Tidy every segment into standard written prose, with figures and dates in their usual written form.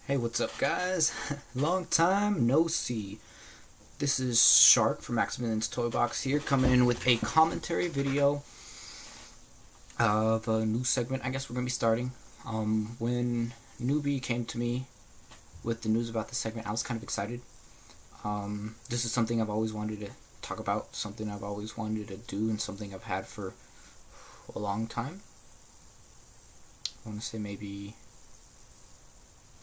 Hey, what's up, guys? Long time no see. This is Shark from Maximillion's Toybox here, coming in with a commentary video of a new segment I guess we're going to be starting. When Newbie came to me with the news about the segment, I was kind of excited. This is something I've always wanted to talk about, something I've always wanted to do, and something I've had for a long time. I want to say maybe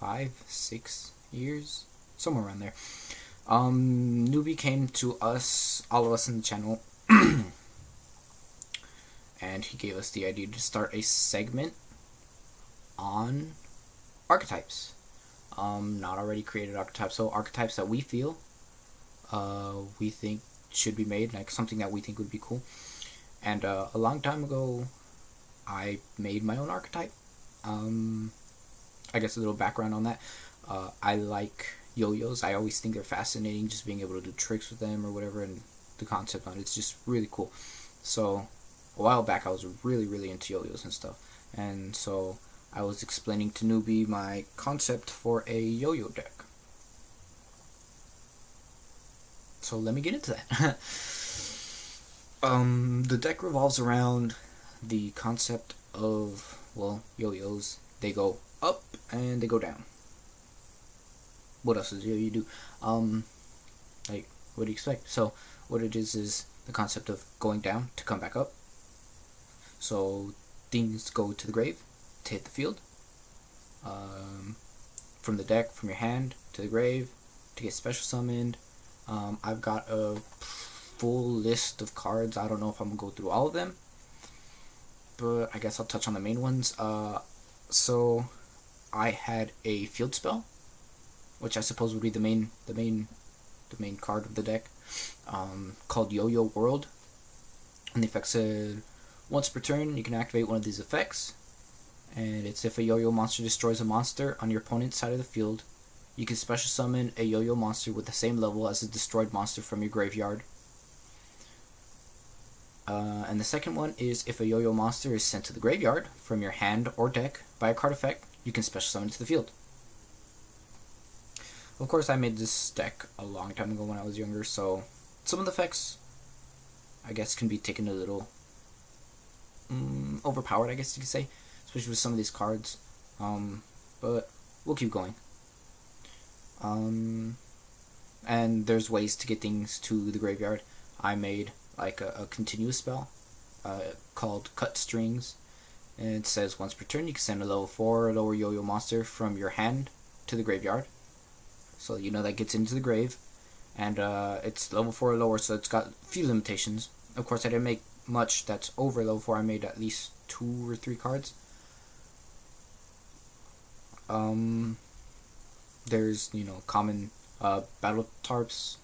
5-6 years, somewhere around there. Newbie came to us, all of us in the channel, and he gave us the idea to start a segment on archetypes. Not already created archetypes, so archetypes that we feel we think should be made, like something that we think would be cool. And a long time ago, I made my own archetype. I guess a little background on that. I like yo-yos. I always think they're fascinating, just being able to do tricks with them or whatever, and the concept on it's just really cool. So a while back I was really into yo-yos and stuff, and so I was explaining to Newbie my concept for a yo-yo deck. So let me get into that. The deck revolves around the concept of, well, yo-yos. They go up and they go down. What else does yo-yo do? Like, what do you expect? So what it is the concept of going down to come back up. So things go to the grave to hit the field. From the deck, from your hand to the grave to get special summoned. I've got a full list of cards. I don't know if I'm gonna go through all of them, but I guess I'll touch on the main ones. So I had a field spell, which I suppose would be the main card of the deck, called Yo-Yo World. And the effect said, once per turn you can activate one of these effects, and it's if a yo-yo monster destroys a monster on your opponent's side of the field, you can special summon a yo-yo monster with the same level as a destroyed monster from your graveyard. And the second one is if a yo-yo monster is sent to the graveyard from your hand or deck by a card effect, you can special summon it to the field. Of course, I made this deck a long time ago when I was younger, so some of the effects, I guess, can be taken a little overpowered, I guess you could say, especially with some of these cards. But we'll keep going. And there's ways to get things to the graveyard. I made like a continuous spell called Cut Strings, and it says once per turn you can send a level 4 or lower yo-yo monster from your hand to the graveyard. So you know that gets into the grave, and it's level 4 or lower, so it's got a few limitations. Of course, I didn't make much that's over level 4. I made at least 2 or 3 cards. There's, common battle tarps,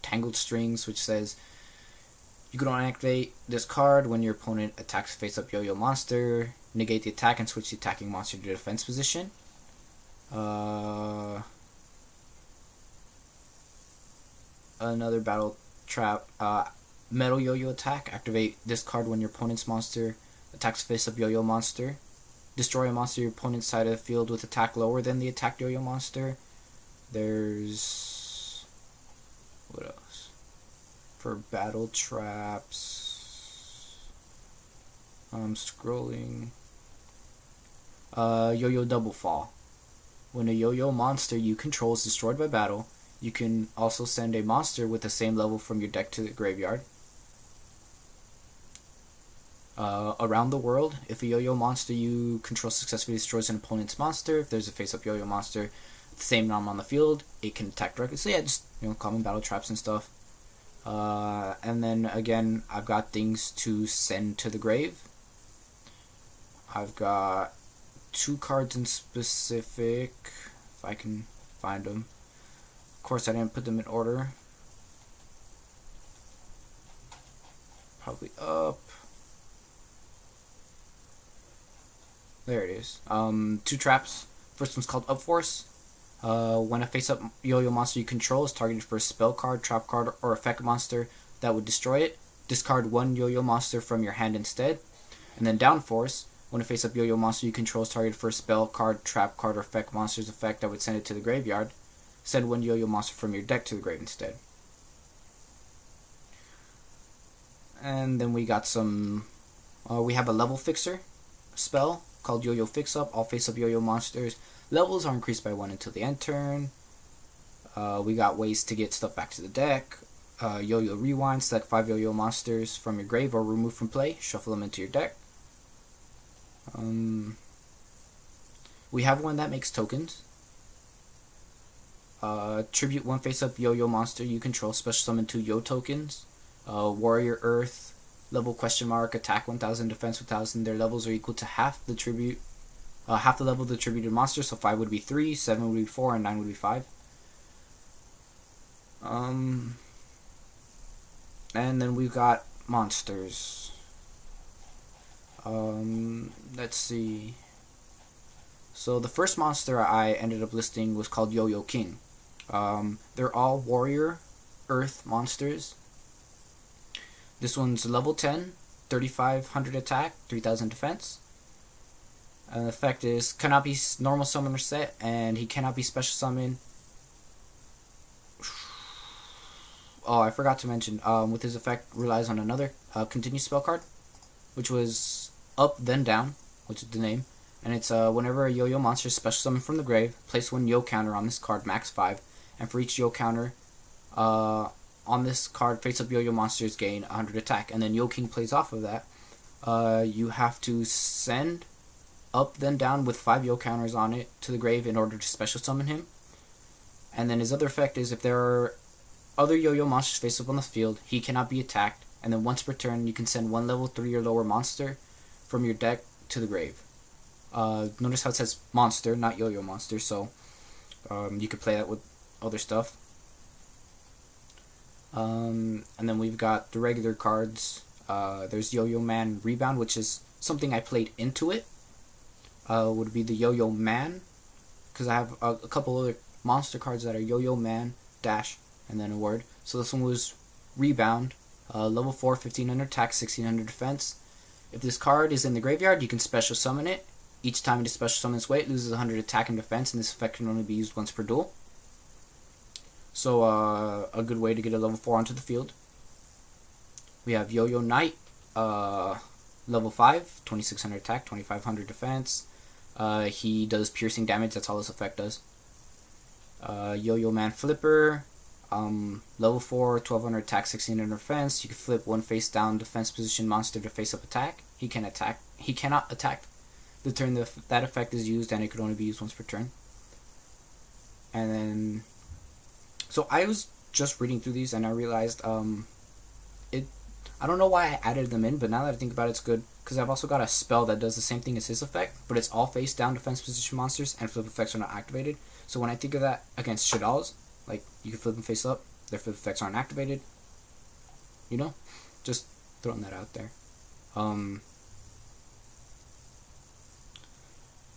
Tangled Strings, which says you can only activate this card when your opponent attacks face-up yo-yo monster, negate the attack and switch the attacking monster to defense position. Another battle trap, Metal Yo-Yo Attack. Activate this card when your opponent's monster attacks face-up yo-yo monster. Destroy a monster your opponent's side of the field with attack lower than the attacked yo-yo monster. There's... what else? For battle traps... I'm scrolling... Yo-Yo Double Fall. When a yo-yo monster you control is destroyed by battle, you can also send a monster with the same level from your deck to the graveyard. Around the World. If a yo-yo monster you control successfully destroys an opponent's monster, if there's a face-up yo-yo monster with the same number on the field, it can attack directly. So yeah, just common battle traps and stuff. And then again, I've got things to send to the grave. I've got 2 cards in specific, if I can find them. Of course, I didn't put them in order. Probably up. There it is. 2 traps. First one's called Up Force. When a face-up yo-yo monster you control is targeted for a spell card, trap card, or effect monster that would destroy it, discard 1 yo-yo monster from your hand instead. And then Down Force. When a face-up yo-yo monster you control is targeted for a spell, card, trap card, or effect monster's effect that would send it to the graveyard, send one yo-yo monster from your deck to the grave instead. And then we got some... we have a level fixer spell called Yo-Yo Fix-Up. All face-up yo-yo monsters levels are increased by 1 until the end turn. We got ways to get stuff back to the deck. Yo-Yo Rewind. Select 5 yo-yo monsters from your grave or remove from play. Shuffle them into your deck. We have one that makes tokens. Tribute 1 face-up yo-yo monster you control. Special summon 2 yo tokens. Warrior Earth. Level question mark, attack 1000, defense 1000. Their levels are equal to half the tribute, half the level of the tributed monster. So 5 would be 3, 7 would be 4, and 9 would be 5. And then we've got monsters. Let's see. So the first monster I ended up listing was called Yo-Yo King. They're all Warrior Earth monsters. This one's level 10, 3500 attack, 3000 defense. And the effect is cannot be normal summoner set, and he cannot be special summoned. Oh, I forgot to mention, with his effect relies on another continue spell card, which was up then down, which is the name. And it's whenever a yo-yo monster is special summoned from the grave, place 1 yo counter on this card, max 5, and for each yo counter, on this card, face-up yo-yo monsters gain 100 attack, and then Yo King plays off of that. You have to send up then down with 5 yo counters on it to the grave in order to special summon him. And then his other effect is if there are other yo-yo monsters face-up on the field, he cannot be attacked, and then once per turn you can send 1 level 3 or lower monster from your deck to the grave. Notice how it says monster, not yo-yo monster, so you could play that with other stuff. And then we've got the regular cards. There's Yo-Yo Man Rebound, which is something I played into it. Would be the Yo-Yo Man, because I have a couple other monster cards that are Yo-Yo Man, dash, and then a word. So this one was Rebound, level 4, 1500 attack, 1600 defense. If this card is in the graveyard, you can special summon it. Each time it is special summoned this way, it loses 100 attack and defense, and this effect can only be used once per duel. So, a good way to get a level 4 onto the field. We have Yo-Yo Knight, level 5, 2600 attack, 2500 defense. He does piercing damage, that's all this effect does. Yo-Yo Man Flipper, level 4, 1200 attack, 1600 defense. You can flip 1 face down defense position monster to face up attack. He cannot attack the turn that effect is used, and it could only be used once per turn. And then... So I was just reading through these and I realized I don't know why I added them in, but now that I think about it, it's good because I've also got a spell that does the same thing as his effect, but it's all face down defense position monsters and flip effects are not activated. So when I think of that against Shaddolls, like you can flip them face up, their flip effects aren't activated. You know, just throwing that out there.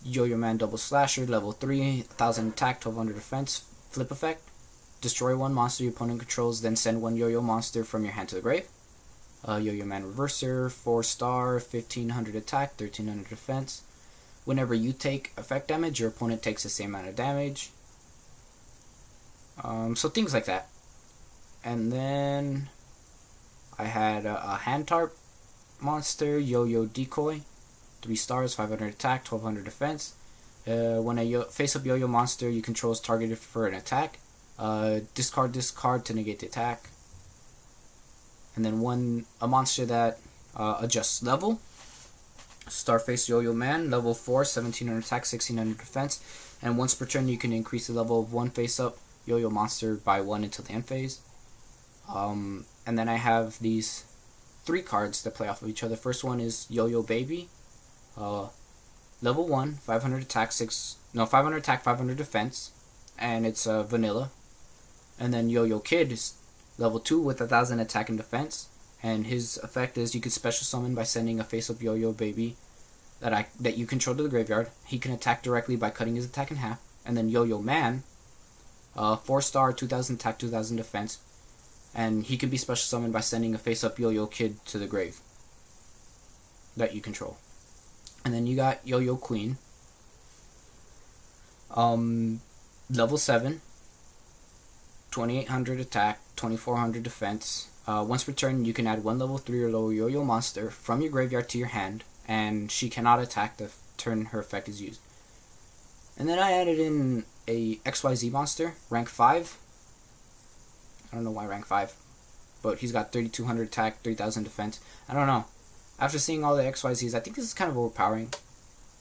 Yo-Yo Man Double Slasher, level 3, 1000 attack, 1200 defense, flip effect. Destroy 1 monster your opponent controls, then send 1 yo-yo monster from your hand to the grave. Yo-Yo Man Reverser, 4-star, 1500 attack, 1300 defense. Whenever you take effect damage, your opponent takes the same amount of damage. So things like that. And then I had a hand tarp monster, Yo-Yo Decoy, 3 stars, 500 attack, 1200 defense. When a face-up yo-yo monster you control is targeted for an attack, discard this card to negate the attack. And then a monster that adjusts level. Starface Yo-Yo Man, level 4, 1700 attack, 1600 defense. And once per turn you can increase the level of 1 face-up yo-yo monster by 1 until the end phase. And then I have these 3 cards that play off of each other. First one is Yo-Yo Baby. Level 1, 500 attack, 500 attack, 500 defense. And it's vanilla. And then Yo-Yo Kid is level 2 with 1000 attack and defense, and his effect is you can special summon by sending a face-up Yo-Yo Baby that you control to the graveyard. He can attack directly by cutting his attack in half. And then Yo-Yo Man, 4-star, 2000 attack, 2000 defense, and he can be special summoned by sending a face-up Yo-Yo Kid to the grave that you control. And then you got Yo-Yo Queen. Level 7. 2800 attack, 2400 defense. Once per turn, you can add 1 level 3 or lower Yo-Yo monster from your graveyard to your hand, and she cannot attack the turn her effect is used. And then I added in a XYZ monster, rank 5. I don't know why rank 5, but he's got 3200 attack, 3000 defense. I don't know. After seeing all the XYZs, I think this is kind of overpowering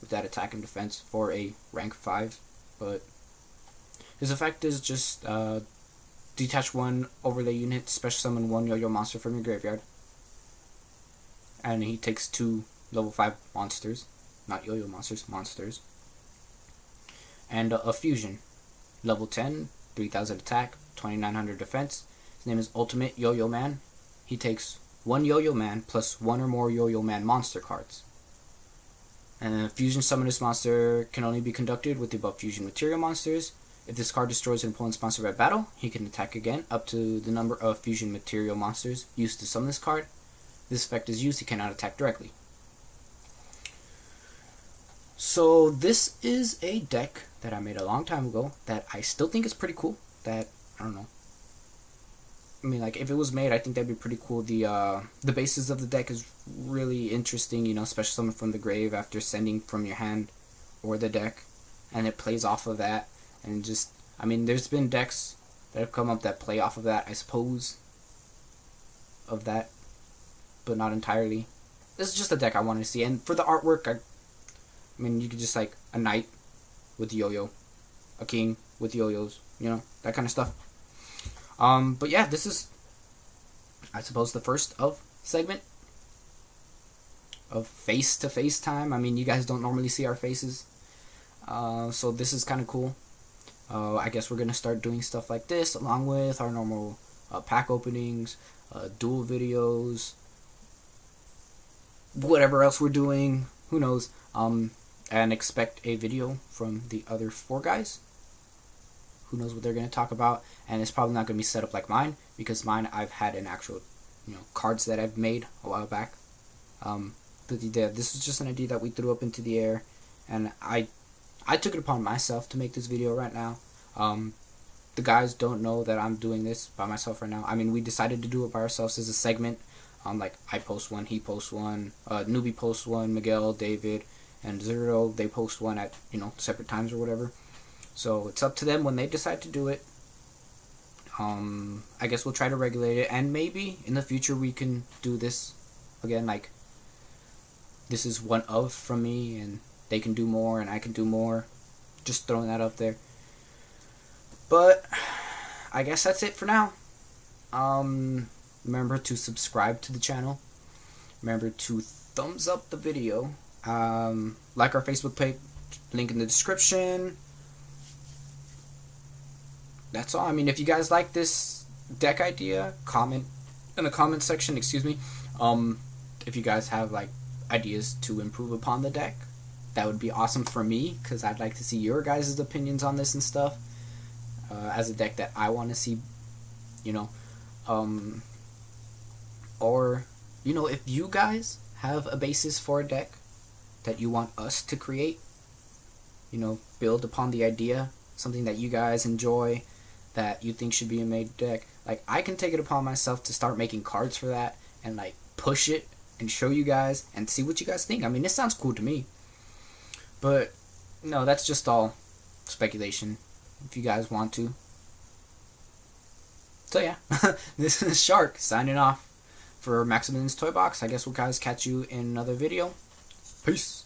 with that attack and defense for a rank 5, but his effect is just detach 1 overlay unit, special summon 1 Yo-Yo monster from your graveyard, and he takes 2 level 5 monsters, not Yo-Yo monsters, monsters. And a fusion, level 10, 3000 attack, 2900 defense. His name is Ultimate Yo-Yo Man. He takes 1 Yo-Yo Man plus 1 or more Yo-Yo Man monster cards. And then fusion summon this monster can only be conducted with the above fusion material monsters. If this card destroys an opponent's monster by battle, he can attack again up to the number of fusion material monsters used to summon this card. If this effect is used, he cannot attack directly. So this is a deck that I made a long time ago that I still think is pretty cool. That, I don't know. I mean, like, if it was made, I think that'd be pretty cool. The basis of the deck is really interesting, you know, special summon from the grave after sending from your hand or the deck, and it plays off of that. And just, I mean, there's been decks that have come up that play off of that, I suppose, of that, but not entirely. This is just a deck I wanted to see. And for the artwork, I mean, you could just, like, a knight with yo-yo, a king with yo-yos, you know, that kind of stuff. But yeah, this is, I suppose, the first of segment of face-to-face time. I mean, you guys don't normally see our faces, so this is kind of cool. I guess we're going to start doing stuff like this along with our normal pack openings, duel videos, whatever else we're doing, who knows, and expect a video from the other 4 guys. Who knows what they're going to talk about, and it's probably not going to be set up like mine, because mine I've had an actual, you know, cards that I've made a while back. This was just an idea that we threw up into the air, and I took it upon myself to make this video right now. The guys don't know that I'm doing this by myself right now. I mean, we decided to do it by ourselves as a segment. Like, I post one, he posts one, Newbie posts one, Miguel, David, and Zero, they post one at, you know, separate times or whatever. So it's up to them when they decide to do it. I guess we'll try to regulate it, and maybe in the future we can do this again, like, this is one of from me, and they can do more, and I can do more. Just throwing that up there. But I guess that's it for now. Remember to subscribe to the channel. Remember to thumbs up the video. Like our Facebook page, link in the description. That's all. I mean, if you guys like this deck idea, comment in the comment section, excuse me. If you guys have, like, ideas to improve upon the deck, that would be awesome for me, because I'd like to see your guys' opinions on this and stuff, as a deck that I want to see, you know. Or, you know, if you guys have a basis for a deck that you want us to create, you know, build upon the idea, something that you guys enjoy, that you think should be a made deck, like, I can take it upon myself to start making cards for that, and, like, push it and show you guys and see what you guys think. I mean, this sounds cool to me. But no, that's just all speculation, if you guys want to. So yeah, this is Shark signing off for Maximillion's Toybox. I guess we'll guys catch you in another video. Peace.